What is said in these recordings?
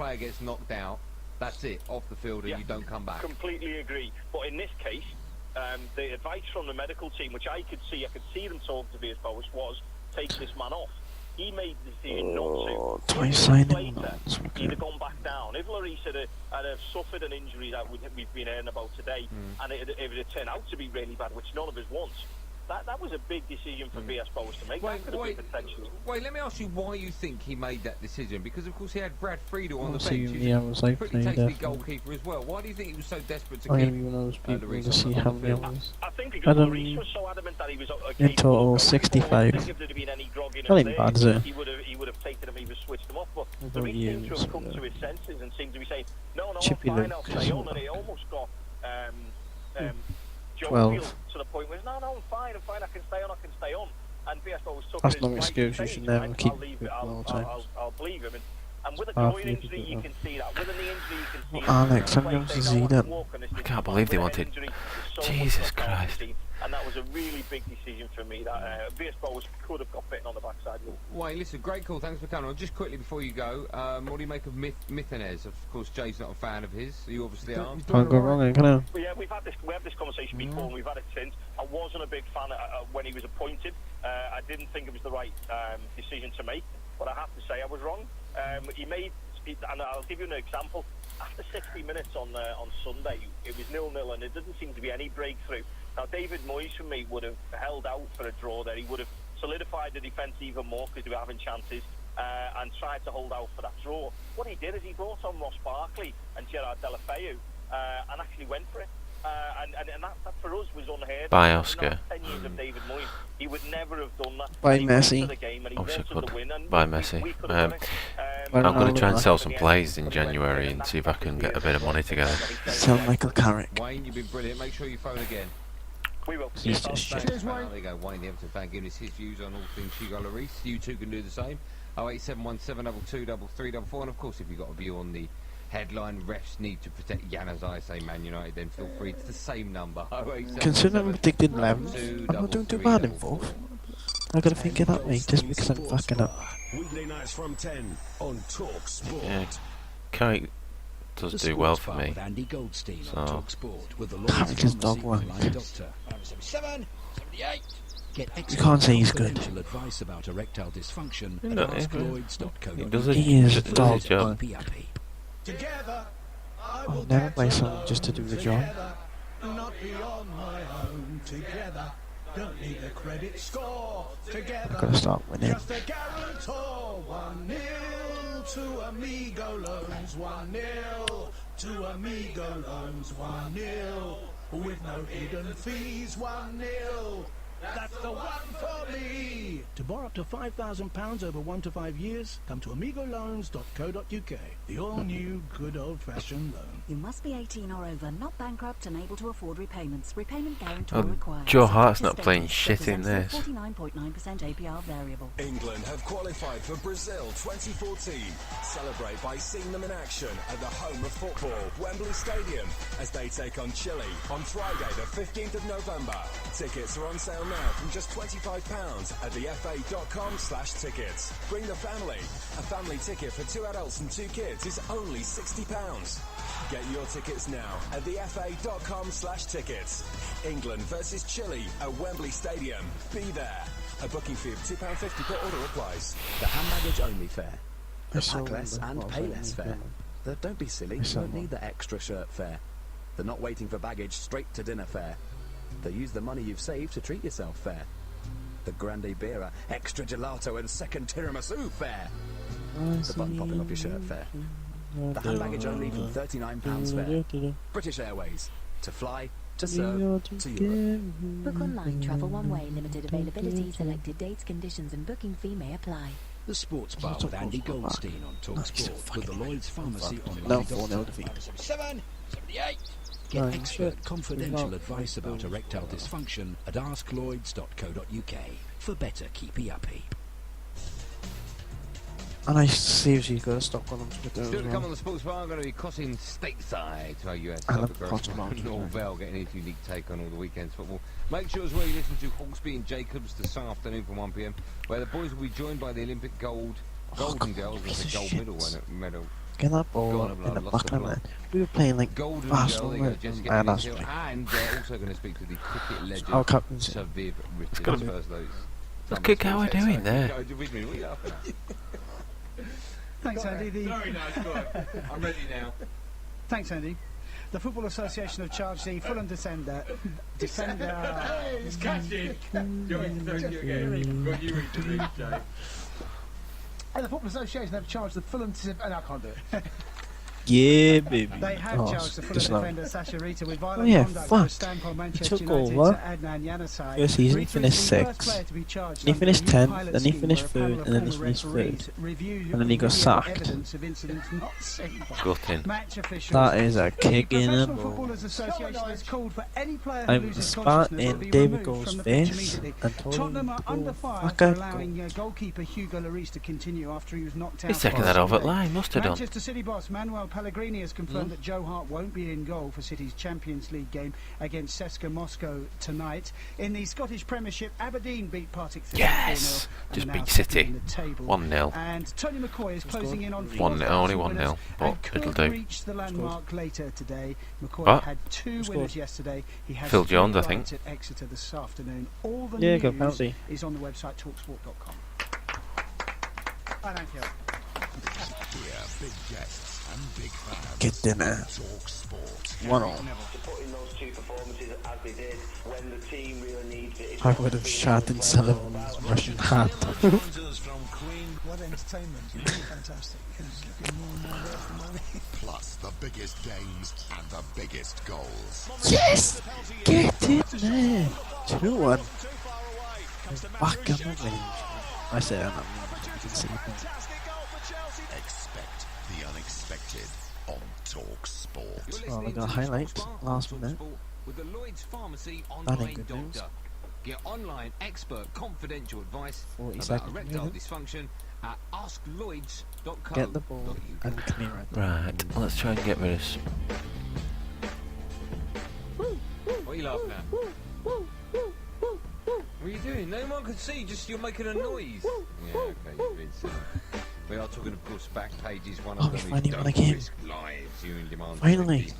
player gets knocked out, that's it, off the field, and you don't come back. Completely agree. But in this case, the advice from the medical team, which I could see them talking to Villas-Boas, was take this man off. He made the decision not to. 20 signing Later, he'd have gone back down. If Lloris had suffered an injury that we've been hearing about today, and it had turned out to be really bad, which none of us wants, that was a big decision for Villas-Boas to make. That could have been potential. Wait, let me ask you why you think he made that decision. Because, of course, he had Brad Friedel on the bench. He's a pretty tasty goalkeeper as well. Why do you think he was so desperate to keep one of those people to see how many hours. I think because Lloris was so adamant that he was in total 65. If there had been any grog in Not even bad, is it? He would have taken him, he would have switched him off. But he seemed to have come to his senses and seemed to be saying, no, I'm fine, I'll stay on. And it almost got Joe to the point where, no, I'm fine, I can stay on. And Villas-Boas took That's it no as excuse, you should never keep I'll believe him. And with a groin injury, you can see that. With a knee injury, you can see that. Alex, I'm going to see that. I can't believe they wanted. Jesus Christ. And that was a really big decision for me. That Villas-Boas could have got bitten on the backside. Wayne, listen, great call. Thanks for coming on. Just quickly before you go, what do you make of Mythenez? Of course, Jay's not a fan of his. You obviously are. Can't go wrong, can I? Well, yeah, we had this conversation before, and we've had it since. I wasn't a big fan when he was appointed. I didn't think it was the right decision to make, but I have to say I was wrong. And I'll give you an example. After 60 minutes on Sunday, it was 0-0, and there didn't seem to be any breakthrough. Now, David Moyes, for me, would have held out for a draw there. He would have solidified the defence even more because they were having chances and tried to hold out for that draw. What he did is he brought on Ross Barkley and Gerard Deulofeu and actually went for it. And that for us was unheard of. By Oscar. 10 years of David Moyes, he would never have done that. By Messi. Also good. By Messi. I'm going to try and sell some plays in January and see if I can get a bit of money together. Sell Michael Carrick. Wayne, you've been brilliant. Make sure you phone again. We will. He's just shit. Cheers, Wayne. There you go, Wayne, the Everton fan, giving us his views on all things Hugo Lloris. You too can do the same. 08717223344. And of course, if you've got a view on the headline, refs need to protect Januzaj, say Man United, then feel free. It's the same number. Considering I'm predicted 11th, I'm not doing too bad in 4th. I gotta think of that, mate, just because I'm fucking up. Weekday nights from 10 on Talk Sport. Yeah, Carrick does do well for me. Andy Goldstein So. on Talk Sport with the Carrick is dog work. doctor. You can't say he's good. Advice about erectile dysfunction at No, askloids.co.uk. He does He is a his dog job. Together, I'll never play someone just to do the job. not be on my own. Together, don't need a credit score. Together, I've got to start winning. just a guarantor. 1-0 to Amigo Loans. 1-0 to Amigo Loans. 1-0 with no hidden fees. 1-0. That's the one for me. To borrow up to £5,000 over 1 to 5 years, come to amigoloans.co.uk. The all-new, good old-fashioned loan. You must be 18 or over, not bankrupt and able to afford repayments. Repayment guarantor required. Joe Hart's not playing shit in this. 49.9% APR variable. England have qualified for Brazil 2014. Celebrate by seeing them in action at the home of football, Wembley Stadium, as they take on Chile on Friday the 15th of November. Tickets are on sale now from just £25 at thefa.com/tickets. Bring the family. A family ticket for 2 adults and 2 kids is only £60. Get your tickets now at thefa.com/tickets. England versus Chile at Wembley Stadium. Be there. A booking fee of £2.50 per order applies. The hand baggage only fare. The pack less and pay less fare. The don't be silly, you don't need the extra shirt fare. The not waiting for baggage straight to dinner fare. The use the money you've saved to treat yourself fare. The Grande Beera, extra gelato and second tiramisu fare. The button popping off your shirt fare. The hand baggage only from £39 fare. British Airways. To fly, to serve, to Europe. Book online, travel one way, limited availability, selected dates, conditions and booking fee may apply. The Sports Bar with Andy Goldstein on Talk Sport with the Lloyd's Pharmacy on No, 4-0 defeat. 77, 78. Get expert confidential advice about erectile dysfunction at askloids.co.uk for better keepy uppy. And I seriously got to stop on Twitter Still as to come on well. the Sports Bar, I'm going to be crossing stateside to our US I love soccer Potter correspondent Martin. Norvell, getting his unique take on all the weekend's football. Make sure as well you listen to Hawksby and Jacobs this afternoon from 1 PM, where the boys will be joined by the Olympic golden girls, piece the of gold shit. medal Get that ball on, in the lost back the of the plot. net. We were playing like Golden Barcelona Girl, just and get that's Hill, and they're also going to speak to the cricket legend our captain's Sir Viv Richards gotta be- first. Look at how we're doing there. What are you laughing at? Thanks, Andy. Very nice, go on. I'm ready now. Thanks, Andy. The Football Association have charged the Fulham defender. Hey, it's catching. You want me to throw you again? Go on, you read the read, Jay. The Football Association have charged the Fulham. And I can't do it. Yeah, baby. They have charged the Fulham defender Sasha Rita with violent yeah, conduct for a fuck. stamp on He Manchester took United over. Adnan Januzaj. First season, Rita finished is the first 6th. player to be charged Then he under finished the new 10th, pilot then he scheme finished where a panel 3rd, of and then he former finished referees 3rd. review And then he got video sacked. evidence of incidents not seen by Gutting. match officials. That is a kick in the Professional ball. Footballers Association has called for any player who I'm loses spat consciousness to in be David removed Gold's from the pitch face immediately. and told him Tottenham are to under go fire fuck for off. allowing goalkeeper Hugo Lloris to continue after he was knocked out. He's taking by that over City. line, must have done. Manchester City boss Manuel Pellegrini has confirmed that Joe Hart won't be in goal for City's Champions League game against CSKA Moscow tonight. In the Scottish Premiership, Aberdeen beat Partick Thistle 4-0. Yes! and Just are beat now City. second in the table. 1-0. And Tony McCoy is closing in on 1-0, only 1-0, but and could it'll do. reach the landmark later today. McCoy What? had 2 winners yesterday. He has Phil 3 Jones, I rides think. at Exeter this afternoon. All the Yeah, good news penalty. is on the website talksport.com. Thank you. Here, big guests and big fans. Get dinner. Talk Sport. 1-0. To put in those 2 performances as they did when the team really needs it. I would have shot in Sullivan's Russian hat. What entertainment. Fantastic. Plus the biggest games and the biggest goals. Yes! Get in there! 2-1. Back on the range. I say that, you can see it. Expect the unexpected on Talk Sport. Well, I got a highlight last minute. With the Lloyd's Pharmacy That ain't online good news. doctor. Get online expert confidential advice 40 about seconds erectile minute. dysfunction at asklloyds.co.uk. Get the ball and clear it. Right, let's try and get rid of some. What are you laughing at? What are you doing? No one can see, just you're making a noise. Yeah, okay, you've been silly. We are talking, of course, back pages. One Oh, of we them finally is won Don't again. Risk Lives. You in demand Finally. safety.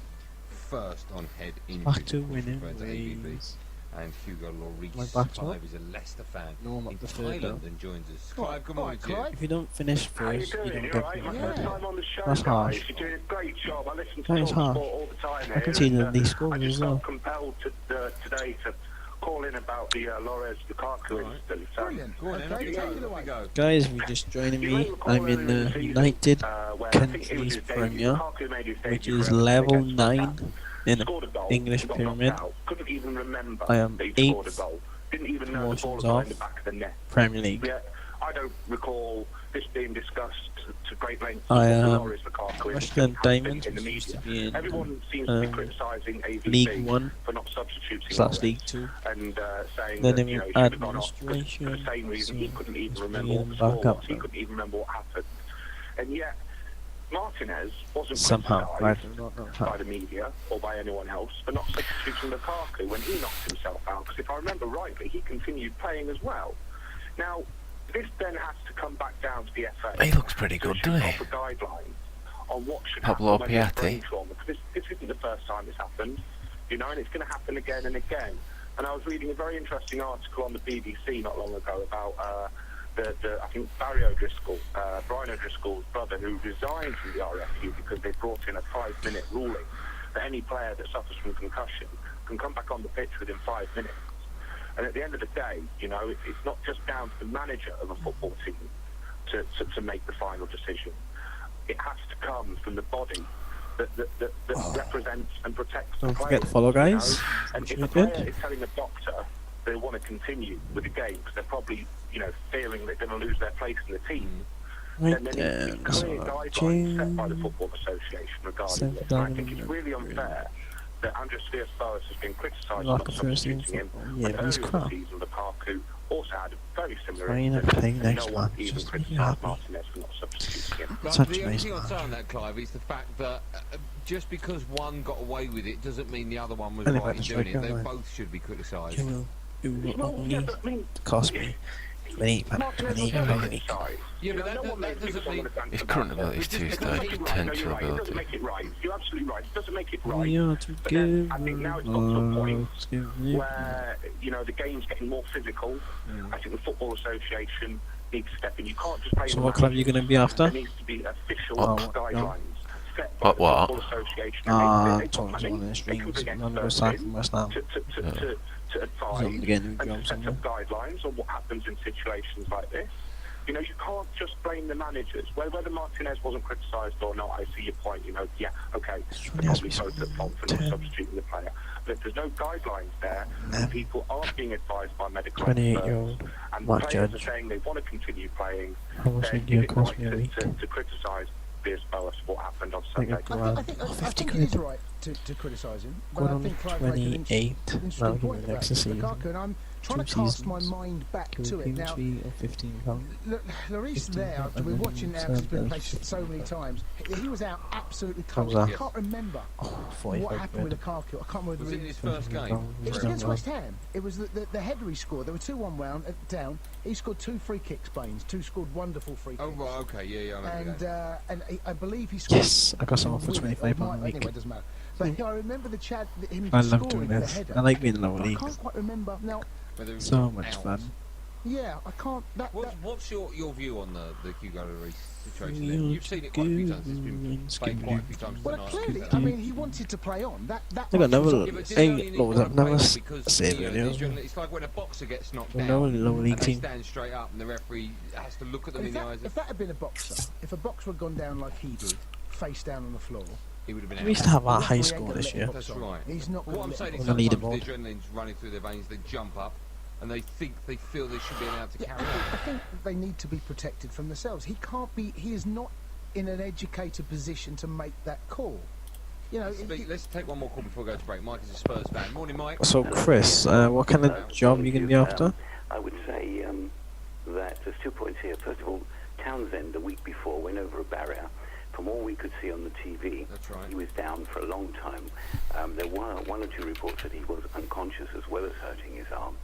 First on head injury. Back to winning Friends at ABB. ways. And Hugo My Lloris, back's up. 5, is a Leicester fan No, I'm in up the third Thailand now. and joins us. Clive, good morning to you. If you don't finish How you first, you doing? don't You get alright? the My first time on the show, That's harsh. guys. You're doing a great job. I listen to That is Talk harsh. Sport all the time. I can see here, that these I scores just as well. felt compelled to, today to call in about the Lores Lukaku incident. Brilliant. Go on, then. Off you go. Off you go. Guys, if you're just joining me, I'm in the United where I think it was Countries his debut. Premier, Lukaku made his which debut is for Everton level against West 9 Ham. in the Scored a goal, English got knocked Pyramid. out. Couldn't even remember I am that he scored a 8th goal. Didn't even know the ball promotions was going off in the back of the net. Premier League. Yet, I don't recall this being discussed to great lengths. I with am Lloris Lukaku Russian Diamonds, in the which used to media. be in Everyone seems to be criticising AVB League 1 for not substituting / Lloris League 2. and saying Then that in he should have gone off for the administration, same reason he so couldn't even just remember being what the score back up was. He now. couldn't even remember what happened. And yet, Martinez wasn't Somehow, I criticised do not know by how. the media or by anyone else for not substituting Lukaku when he knocked himself out, because if I remember rightly, he continued playing as well. Now, this then has to come back down to the FA. He looks pretty good, doesn't he? For guidelines on what should Pablo happen when there's Piatti. brain trauma, because this isn't the first time this happened, you know, and it's going to happen again and again. And I was reading a very interesting article on the BBC not long ago about I think Barry O'Driscoll, Brian O'Driscoll's brother, who resigned from the RFU because they brought in a 5-minute ruling that any player that suffers from concussion can come back on the pitch within 5 minutes. And at the end of the day, you know, it's not just down to the manager of a football team to make the final decision. It has to come from the body that represents and protects the Don't players. forget to follow, guys. You know? And if a Should player good. is telling a doctor they want to continue with the game because they're probably, you know, fearing they're going to lose their place in the team, Right then there needs to then, be clear so guidelines set by the June Football Association regarding 7th this. And I think it's Diamond really unfair that Andres Villas-Boas has been criticised for like not a first team substituting him. football. Yeah, When but he's earlier in crap. the season, Lukaku also had a very similar Fine, incident, everything and next no one match, even just make me criticised happy. Martinez for not substituting him. But Such the a only nice thing I'll say man. on that, Clive, is the fact that just because one got away with it doesn't mean the other one was Anyway, right in that's doing right, it. They go on. both should be criticised. You will Well, only yeah, but I mean, cost me 28, man. 28, Yeah, but that doesn't mean... His current ability is 2-star, potential ability. It doesn't make it right. You're absolutely right. It doesn't make it right. We are together. I think now it's got to a point where, you know, the game's getting more physical. I think the Football Association needs to step in. You can't just play... So what club are you going to be after? There needs to be official guidelines. What? Tom's on the streams. None of us are from West Ham. To advise and to set up guidelines on what happens in situations like this. You know, you can't just blame the managers. Whether Martinez wasn't criticised or not, I see your point. You know, yeah, okay, they're probably both at fault for not substituting the player. But if there's no guidelines there, and people aren't being advised by medical experts, and the players are saying they want to continue playing, then is it right to criticise Piers Boas for what happened on Sunday? I think it is right to criticise him, but I think Clive makes an interesting point about Lukaku, and I'm trying to cast my mind back to it now. Lloris there, after we're watching now, he's been played so many times. He was out absolutely cold. I can't remember what happened with Lukaku. I can't remember. Was it his first game? It was against West Ham. It was the header he scored. There were 2-1 down. He scored 2 free kicks, Baines. 2 scored wonderful free kicks. Oh, right, okay, yeah, I remember that. And I believe he scored... Yes, I got someone for 25 pounds a week. Anyway, it doesn't matter. But I remember him I love doing scoring the this. header. I like being in the lower I league. can't quite remember now. So much fun. Yeah, I can't. What's your view on the Hugo Lloris situation? Then? You've seen it quite a few times. It's been played quite a few times. Well, clearly, I mean, he wanted to play on. That I got another. Save video. It's like when a boxer gets knocked down. No lower league and they team. stand straight up, and the referee has to look at them in the eyes. If that had been a boxer, if a boxer had gone down like he did, face down on the floor. He would have been. We used to have our high score this year. That's right. He's not. What I'm saying is the sometimes the adrenaline's running through their veins. They jump up, and they feel they should be allowed to carry on. I think they need to be protected from themselves. He can't be. He is not in an educated position to make that call. You know. Let's take one more call before we go to break. Mike is a Spurs fan. Morning, Mike. So, Chris, what kind of job are you going to be after? I would say that there's 2 points here. First of all, Townsend the week before went over a barrier. From all we could see on the TV, he was down for a long time. There were 1 or 2 reports that he was unconscious as well as hurting his arm.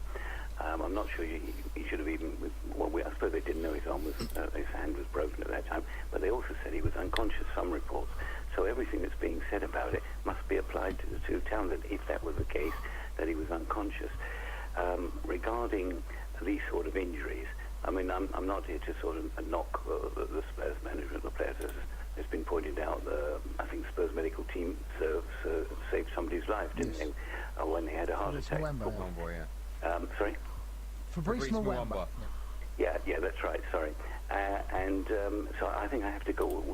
I'm not sure he should have even... I suppose they didn't know his hand was broken at that time, but they also said he was unconscious, some reports. So everything that's being said about it must be applied to Townsend, if that was the case, that he was unconscious. Regarding these sort of injuries, I mean, I'm not here to sort of knock the Spurs management or players. It's been pointed out, I think the Spurs medical team saved somebody's life, didn't they, when they had a heart attack. Sorry? Fabrice Muamba. Yeah, that's right, sorry. So I think I have to go.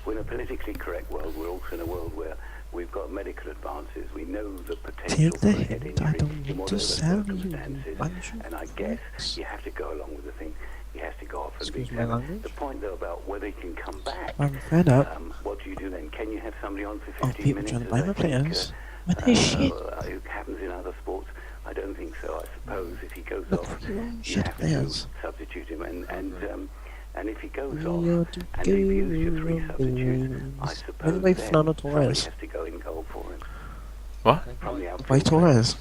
We're in a politically correct world. We're also in a world where we've got medical advances. We know the potential for head injury in whatever circumstances. And I guess you have to go along with the thing. He has to go off and be the point, though, about whether he can come back. I'm fed up. What do you do then? Can you have somebody on for 15 minutes? Trying to buy my players. It happens in other sports. I don't think so. I suppose if he goes off, you have to substitute him. And if he goes off and they've used your 3 substitutes, I suppose then somebody has to go in goal for him. What? By Torres.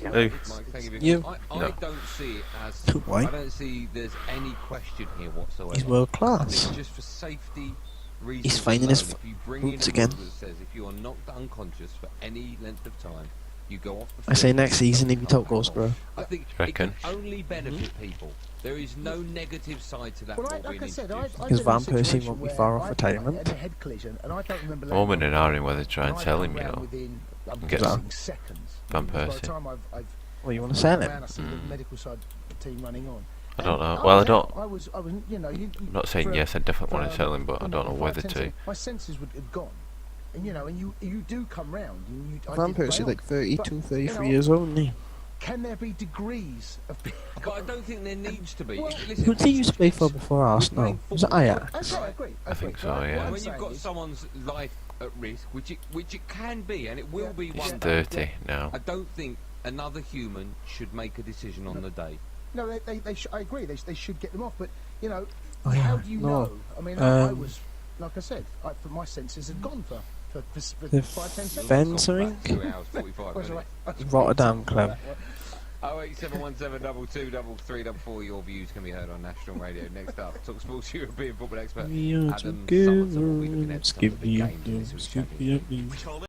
You? I don't see it as... I don't see there's any question here whatsoever. He's world class. Just for safety reasons. He's finding his boots again. That says if you are knocked unconscious for any length of time, you go off the field. I say next season he'll be top goal scorer. I think it can only benefit people. There is no negative side to that. Well, like I said, because Van Persie won't be far off retirement. The woman in Ireland where they try and tell him, you know, and get Van Persie. Well, you want to sell him? I don't know. Well, I don't. I'm not saying yes. I definitely want to sell him, but I don't know whether to. My senses would have gone. And you do come round. Van Persie like 32, 33 years old, isn't he? Can there be degrees of... But I don't think there needs to be. Who did he used to play for before Arsenal? Was it Ajax? I agree. I think so, yeah. When you've got someone's life at risk, which it can be, and it will be one day. He's 30 now. I don't think another human should make a decision on the day. No, I agree. They should get them off, but how do you know? I mean, I was, like I said, for my senses had gone for 5-10 seconds. Fencing? 2 hours 45 minutes. Rotterdam club. 08717223344. Your views can be heard on national radio. Next up, Talk Sports European football expert We are Adam Summerson will be looking together. at some of the games in this week's Champions League.